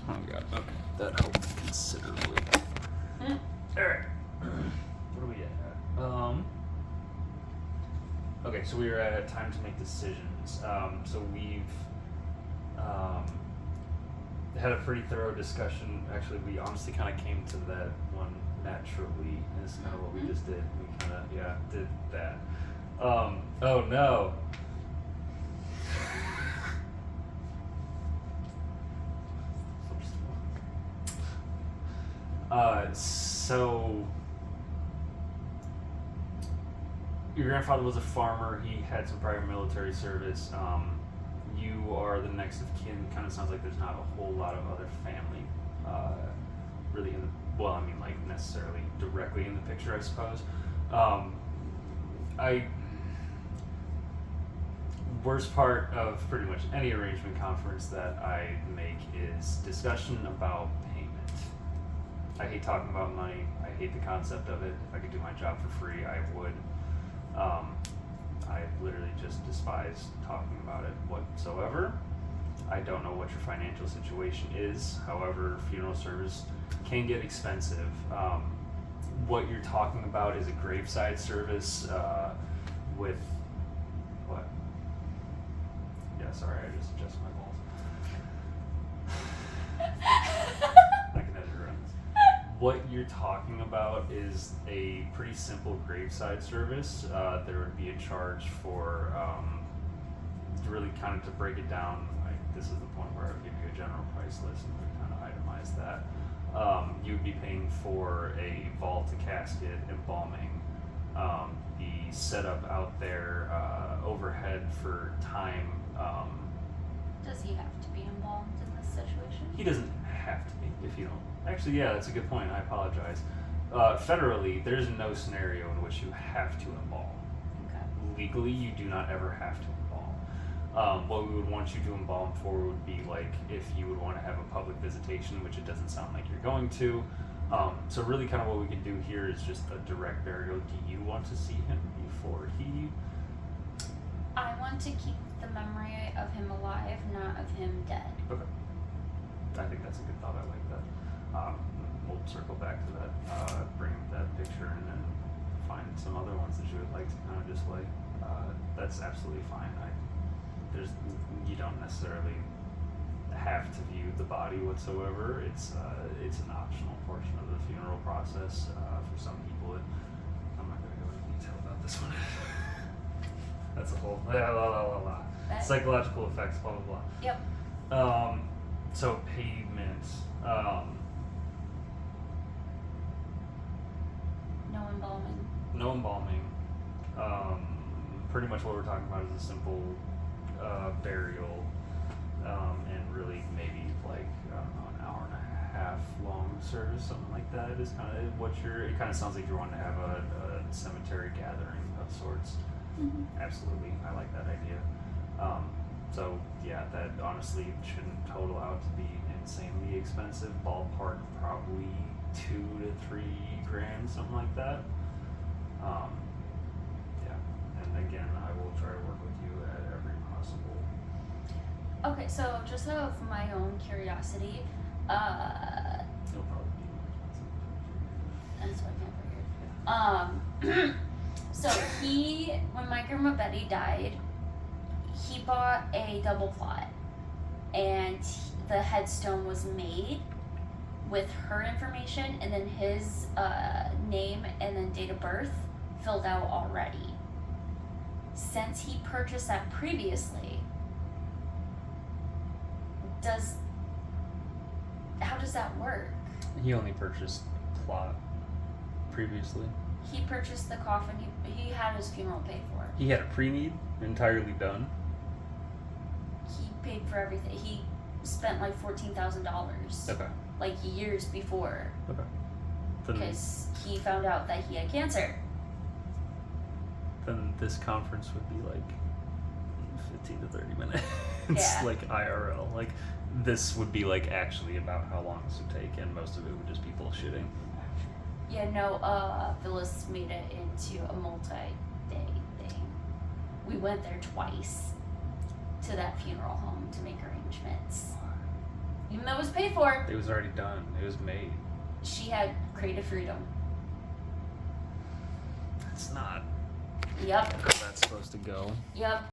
Oh god, okay. That helped considerably. Alright. What are we at? Okay, so we are at time to make decisions. So we've had a pretty thorough discussion. Actually, we honestly kind of came to that one naturally. That's kind of what we just did. We kind of, did that. Oh no. So your grandfather was a farmer. He had some prior military service. You are the next of kin. Kind of sounds like there's not a whole lot of other family, really in the, well, I mean, like necessarily directly in the picture, I suppose. Worst part of pretty much any arrangement conference that I make is discussion about payment. I hate talking about money. I hate the concept of it. If I could do my job for free, I would. I literally just despise talking about it whatsoever. I don't know what your financial situation is. However, funeral service can get expensive. What you're talking about is a graveside service with what? Yeah, sorry, I just adjusted my balls. I can edit around this. What you're talking about is a pretty simple graveside service. There would be a charge for, really kind of to break it down, like this is the point where I would give you a general price list and we kind of itemize that. You would be paying for a vault, a casket, embalming, the setup out there, overhead for time. Does he have to be embalmed in this situation? He doesn't have to be, if you don't. Actually, yeah, that's a good point. I apologize. Federally, there's no scenario in which you have to embalm. Okay. Legally, you do not ever have to embalm. What we would want you to embalm for would be like if you would want to have a public visitation, which it doesn't sound like you're going to. So really kind of what we can do here is just a direct burial. Do you want to see him before he... I want to keep the memory of him alive, not of him dead. Okay. I think that's a good thought. I like that. We'll circle back to that, bring that picture and then find some other ones that you would like to kind of display. That's absolutely fine. You don't necessarily have to view the body whatsoever. It's an optional portion of the funeral process. For some people, I'm not going to go into detail about this one. That's a whole psychological effects, blah blah blah. Yep. So payment. No embalming. No embalming. Pretty much what we're talking about is a simple burial, and really maybe like I don't know, an hour and a half long service, something like that. Is kind of what it kind of sounds like you're wanting to have a cemetery gathering of sorts. Mm-hmm. Absolutely, I like that idea. So yeah, that honestly shouldn't total out to be insanely expensive. Ballpark probably $2 to $3 grand, something like that. Yeah, and again, I will try to work with you at every possible. Okay, so just out of my own curiosity, It'll probably be more expensive. that's what I can't figure. So when my grandma Betty died, he bought a double plot, and the headstone was made with her information and then his name and then date of birth filled out already. Since he purchased that previously, how does that work? He only purchased plot previously. He purchased the coffin. He had his funeral paid for. He had a pre-need entirely done. He paid for everything. He spent like $14,000. Okay. Like years before. Okay. Because he found out that he had cancer. Then this conference would be like 15 to 30 minutes. Yeah. Like IRL. Like this would be like actually about how long this would take, and most of it would just be bullshitting. Yeah, no, Phyllis made it into a multi-day thing. We went there twice to that funeral home to make arrangements. even though it was paid for, It was already done. It was made. she had creative freedom. It's not Yep, how that's supposed to go. yep.